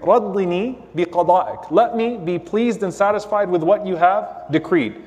رَضِّنِي بِقَضَائِكَ. Let me be pleased and satisfied with what you have decreed.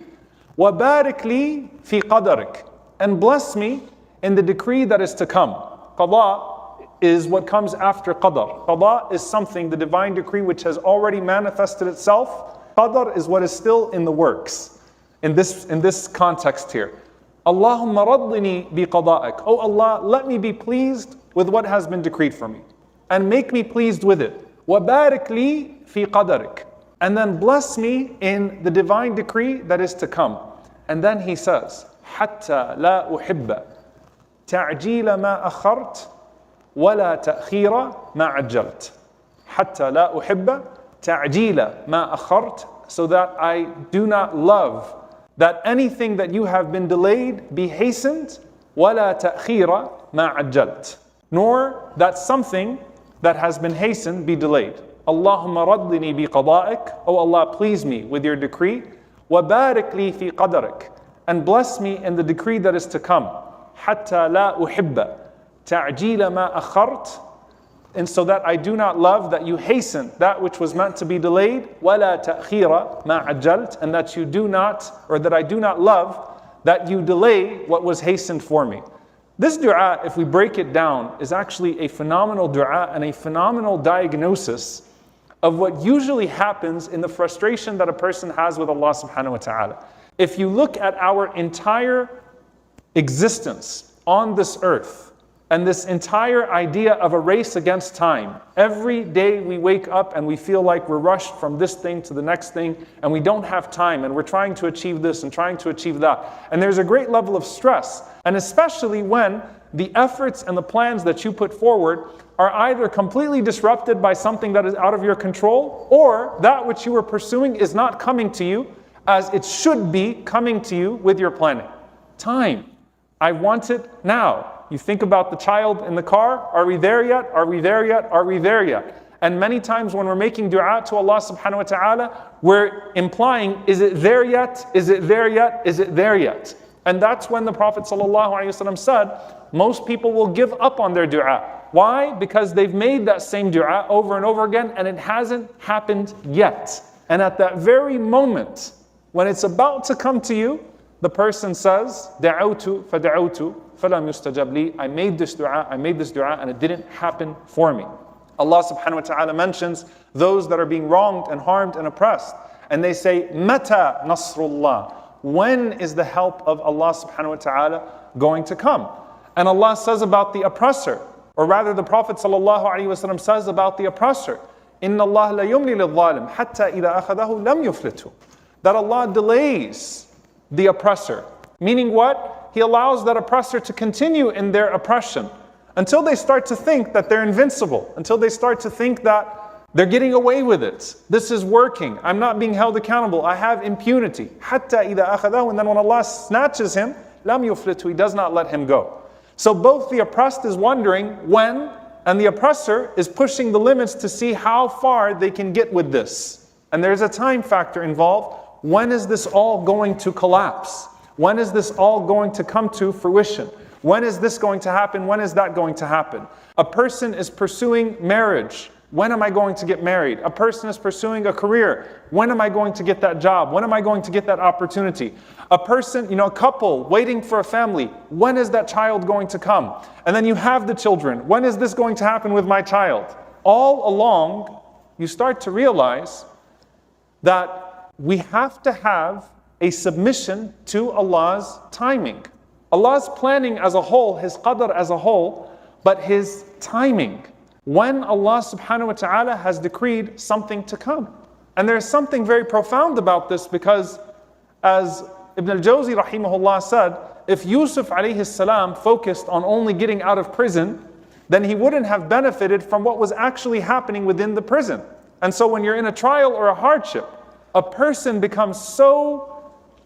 وَبَارِكْ لِي فِي قَدَرِكَ. And bless me in the decree that is to come. Qada is what comes after qadar. Qada is something, the divine decree, which has already manifested itself. Qadar is what is still in the works. In this context here. Allahumma raddini bi qada'ik. Oh Allah, let me be pleased with what has been decreed for me. And make me pleased with it. وَبَارِكْ لِي فِي قَدَرِكَ. And then bless me in the divine decree that is to come. And then he says, حَتَّى لَا أُحِبَّ تَعْجِيلَ مَا أَخَرْتَ وَلَا تَأْخِيرَ مَا عَجَّلْتَ. حَتَّى لَا أُحِبَّ تَعْجِيلَ مَا أَخَرْتَ. So that I do not love that anything that you have been delayed be hastened, وَلَا تَأْخِيرَ مَا عَجَّلْتَ. Nor that something that has been hastened be delayed. Allahumma raddini bi qada'ik. Oh Allah, please me with your decree. وَبَارِكْ لِي فِي قَدَرِكَ. And bless me in the decree that is to come. حَتَّى لَا أُحِبَّ تَعْجِيلَ مَا أَخَرْتَ. And so that I do not love that you hasten that which was meant to be delayed. وَلَا تَأْخِيرَ مَا عَجَّلْتَ. And that you do not, or that I do not love that you delay what was hastened for me. This dua, if we break it down, is actually a phenomenal dua and a phenomenal diagnosis of what usually happens in the frustration that a person has with Allah subhanahu wa ta'ala. If you look at our entire existence on this earth, and this entire idea of a race against time, every day we wake up and we feel like we're rushed from this thing to the next thing, and we don't have time, and we're trying to achieve this and trying to achieve that. And there's a great level of stress, and especially when the efforts and the plans that you put forward are either completely disrupted by something that is out of your control, or that which you were pursuing is not coming to you as it should be coming to you with your planning. Time. I want it now. You think about the child in the car. Are we there yet? Are we there yet? Are we there yet? And many times when we're making dua to Allah subhanahu wa ta'ala, we're implying, is it there yet? Is it there yet? Is it there yet? And that's when the Prophet sallallahu alaihi wasallam said, most people will give up on their dua. Why? Because they've made that same dua over and over again and it hasn't happened yet. And at that very moment, when it's about to come to you, the person says, دعوت فدعوت فلم يستجب لي. I made this dua, and it didn't happen for me. Allah subhanahu wa ta'ala mentions those that are being wronged and harmed and oppressed. And they say, Mata nasrullah. When is the help of Allah subhanahu wa ta'ala going to come? And Allah says about the oppressor, or rather the Prophet sallallahu alaihi wasallam says about the oppressor, Inna Allah la yumli lil zalim hatta idha akhadahu lam yuflitu. That Allah delays the oppressor. Meaning what? He allows that oppressor to continue in their oppression until they start to think that they're invincible, until they start to think that they're getting away with it. This is working. I'm not being held accountable. I have impunity. Hatta idha akhadahu. And then when Allah snatches him, lam yuflitu, He does not let him go. So both the oppressed is wondering when, and the oppressor is pushing the limits to see how far they can get with this. And there's a time factor involved. When is this all going to collapse? When is this all going to come to fruition? When is this going to happen? When is that going to happen? A person is pursuing marriage. When am I going to get married? A person is pursuing a career. When am I going to get that job? When am I going to get that opportunity? A person, a couple waiting for a family. When is that child going to come? And then you have the children. When is this going to happen with my child? All along, you start to realize that we have to have a submission to Allah's timing. Allah's planning as a whole, His qadr as a whole, but His timing. When Allah subhanahu wa ta'ala has decreed something to come. And there's something very profound about this, because as Ibn al-Jawzi rahimahullah said, if Yusuf alayhi salam focused on only getting out of prison, then he wouldn't have benefited from what was actually happening within the prison. And so when you're in a trial or a hardship, a person becomes so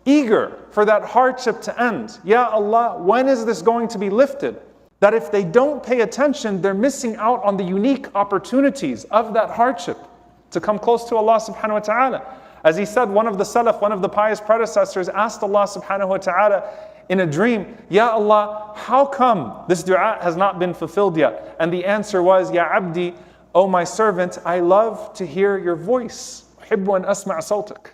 eager for that hardship to end. Ya Allah, when is this going to be lifted? That if they don't pay attention, they're missing out on the unique opportunities of that hardship to come close to Allah subhanahu wa ta'ala. As he said, one of the Salaf, one of the pious predecessors, asked Allah subhanahu wa ta'ala in a dream, Ya Allah, how come this dua has not been fulfilled yet? And the answer was, Ya abdi, "O my servant, I love to hear your voice. أحب أن أسمع صوتك."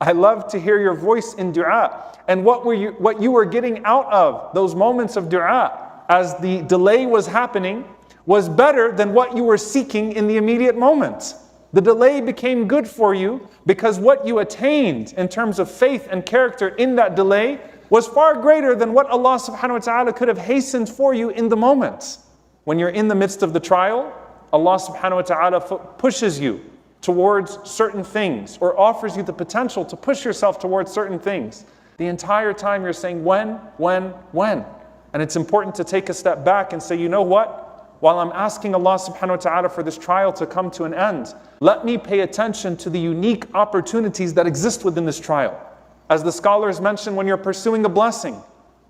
I love to hear your voice in dua. And what you were getting out of those moments of dua as the delay was happening was better than what you were seeking in the immediate moment. The delay became good for you because what you attained in terms of faith and character in that delay was far greater than what Allah subhanahu wa ta'ala could have hastened for you in the moment. When you're in the midst of the trial, Allah subhanahu wa ta'ala pushes you towards certain things or offers you the potential to push yourself towards certain things. The entire time you're saying, when? And it's important to take a step back and say, you know what? While I'm asking Allah subhanahu wa ta'ala for this trial to come to an end, let me pay attention to the unique opportunities that exist within this trial. As the scholars mention, when you're pursuing a blessing,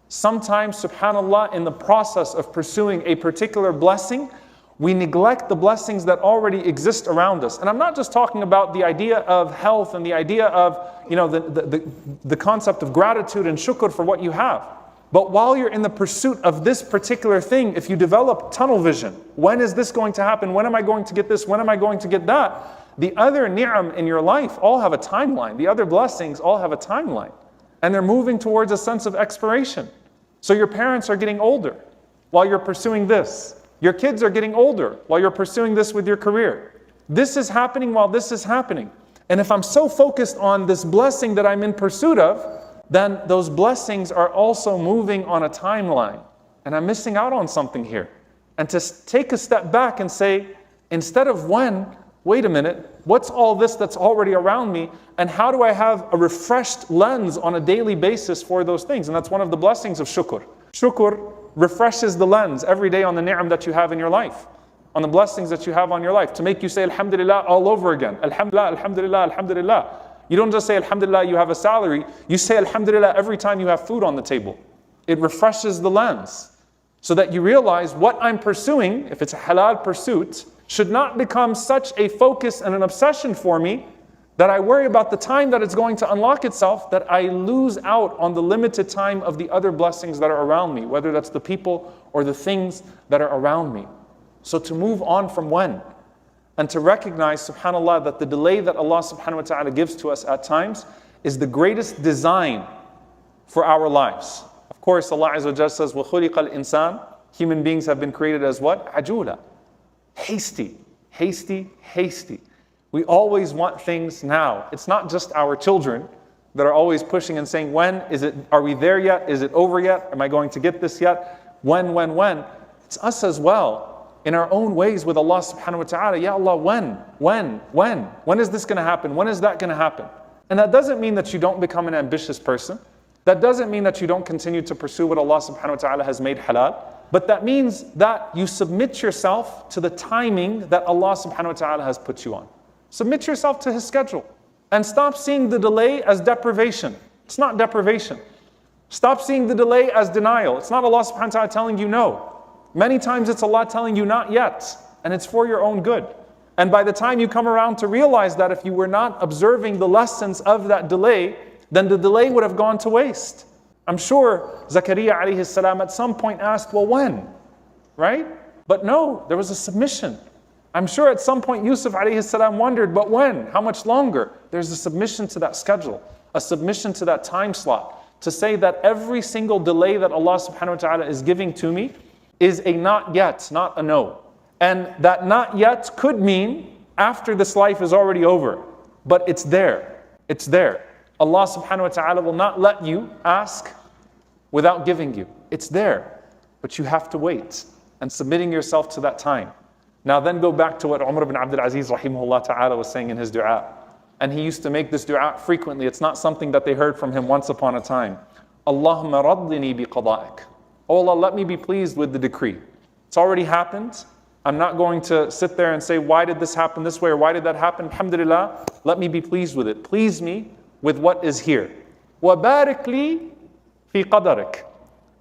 sometimes, subhanAllah, in the process of pursuing a particular blessing, we neglect the blessings that already exist around us. And I'm not just talking about the idea of health and the idea of, the concept of gratitude and shukr for what you have. But while you're in the pursuit of this particular thing, if you develop tunnel vision, when is this going to happen? When am I going to get this? When am I going to get that? The other ni'am in your life all have a timeline. The other blessings all have a timeline. And they're moving towards a sense of expiration. So your parents are getting older while you're pursuing this. Your kids are getting older while you're pursuing this with your career. This is happening while this is happening. And if I'm so focused on this blessing that I'm in pursuit of, then those blessings are also moving on a timeline. And I'm missing out on something here. And to take a step back and say, instead of when, wait a minute, what's all this that's already around me? And how do I have a refreshed lens on a daily basis for those things? And that's one of the blessings of shukr. Shukr refreshes the lens every day on the ni'am that you have in your life, on the blessings that you have on your life, to make you say alhamdulillah all over again. Alhamdulillah, alhamdulillah, alhamdulillah. You don't just say alhamdulillah you have a salary, you say alhamdulillah every time you have food on the table. It refreshes the lens so that you realize what I'm pursuing, if it's a halal pursuit, should not become such a focus and an obsession for me that I worry about the time that it's going to unlock itself, that I lose out on the limited time of the other blessings that are around me, whether that's the people or the things that are around me. So to move on from when, and to recognize, subhanAllah, that the delay that Allah subhanahu wa ta'ala gives to us at times is the greatest design for our lives. Of course, Allah Azza wa Jalla says, وَخُلِقَ الْإِنسَانِ, human beings have been created as what? عَجُولًا, hasty. We always want things now. It's not just our children that are always pushing and saying, when is it, are we there yet? Is it over yet? Am I going to get this yet? When? It's us as well, in our own ways with Allah subhanahu wa ta'ala. Ya Allah, when? When is this going to happen? When is that going to happen? And that doesn't mean that you don't become an ambitious person. That doesn't mean that you don't continue to pursue what Allah subhanahu wa ta'ala has made halal. But that means that you submit yourself to the timing that Allah subhanahu wa ta'ala has put you on. Submit yourself to His schedule and stop seeing the delay as deprivation. It's not deprivation. Stop seeing the delay as denial. It's not Allah subhanahu wa ta'ala telling you no. Many times it's Allah telling you not yet, and it's for your own good. And by the time you come around to realize that if you were not observing the lessons of that delay, then the delay would have gone to waste. I'm sure Zakaria alayhi salam at some point asked, well, when? Right? But no, there was a submission. I'm sure at some point Yusuf alayhi salam wondered, but when? How much longer? There's a submission to that schedule, a submission to that time slot, to say that every single delay that Allah subhanahu wa ta'ala is giving to me is a not yet, not a no. And that not yet could mean after this life is already over, but it's there. It's there. Allah subhanahu wa ta'ala will not let you ask without giving you. It's there, but you have to wait and submitting yourself to that time. Now then go back to what Umar ibn Abdul Aziz rahimahullah ta'ala was saying in his dua. And he used to make this dua frequently. It's not something that they heard from him once upon a time. Allahumma raddini bi qada'ik. Oh Allah, let me be pleased with the decree. It's already happened. I'm not going to sit there and say, why did this happen this way or why did that happen? Alhamdulillah, let me be pleased with it. Please me with what is here. وَبَارِكْ لِي فِي قَدَرِكَ.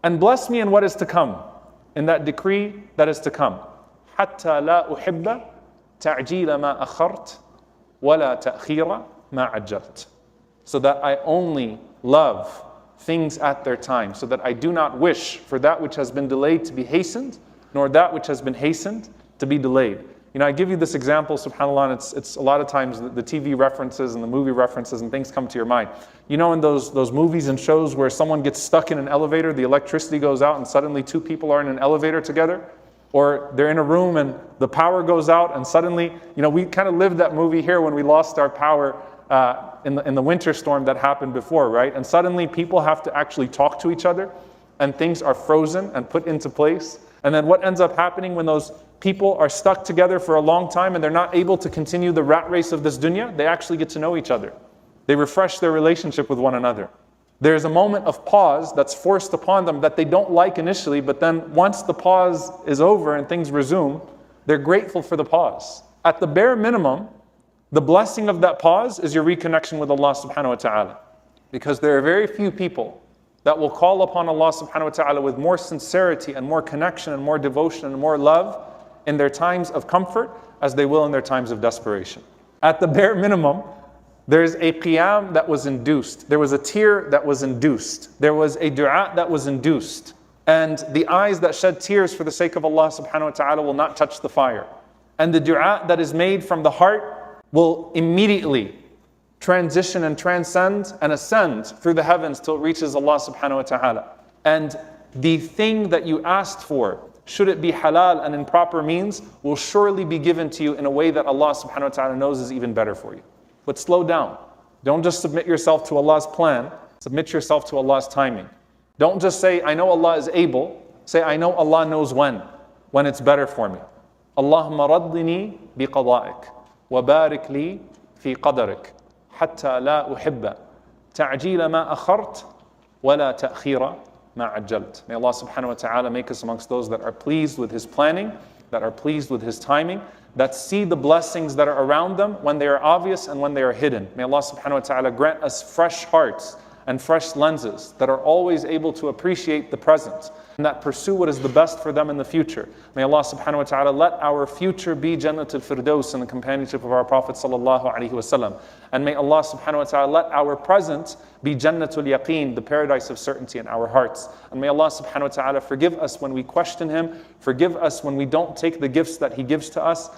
And bless me in what is to come, in that decree that is to come. حَتَّى لَا أُحِبَّ تَعْجِيلَ مَا أَخَرْتَ وَلَا تَأْخِيرَ مَا عَجَّلْتَ. So that I only love things at their time, so that I do not wish for that which has been delayed to be hastened, nor that which has been hastened to be delayed. I give you this example, subhanAllah, and it's a lot of times the TV references and the movie references and things come to your mind. In those movies and shows where someone gets stuck in an elevator, the electricity goes out and suddenly two people are in an elevator together? Or they're in a room and the power goes out and suddenly, we kind of lived that movie here when we lost our power in the winter storm that happened before, right? And suddenly people have to actually talk to each other and things are frozen and put into place. And then what ends up happening when those people are stuck together for a long time and they're not able to continue the rat race of this dunya, they actually get to know each other. They refresh their relationship with one another. There's a moment of pause that's forced upon them that they don't like initially, but then once the pause is over and things resume, they're grateful for the pause. At the bare minimum, the blessing of that pause is your reconnection with Allah subhanahu wa ta'ala. Because there are very few people that will call upon Allah subhanahu wa ta'ala with more sincerity and more connection and more devotion and more love in their times of comfort as they will in their times of desperation. At the bare minimum, there's a qiyam that was induced. There was a tear that was induced. There was a dua that was induced. And the eyes that shed tears for the sake of Allah subhanahu wa ta'ala will not touch the fire. And the dua that is made from the heart will immediately transition and transcend and ascend through the heavens till it reaches Allah subhanahu wa ta'ala. And the thing that you asked for, should it be halal and in proper means, will surely be given to you in a way that Allah subhanahu wa ta'ala knows is even better for you. But slow down. Don't just submit yourself to Allah's plan, submit yourself to Allah's timing. Don't just say, I know Allah is able. Say, I know Allah knows when it's better for me. Allahumma raddini bi qada'ik, wa barik li fi qadarik, hatta la uhibba, ta'jila ma akhart, wa la ta'khira ma ajjalt. May Allah subhanahu wa ta'ala make us amongst those that are pleased with His planning, that are pleased with His timing, that see the blessings that are around them when they are obvious and when they are hidden. May Allah subhanahu wa ta'ala grant us fresh hearts and fresh lenses that are always able to appreciate the present and that pursue what is the best for them in the future. May Allah subhanahu wa ta'ala let our future be Jannatul Firdaus in the companionship of our Prophet sallallahu alaihi wasallam. And may Allah subhanahu wa ta'ala let our present be Jannatul Yaqeen, the paradise of certainty in our hearts. And may Allah subhanahu wa ta'ala forgive us when we question Him, forgive us when we don't take the gifts that He gives to us.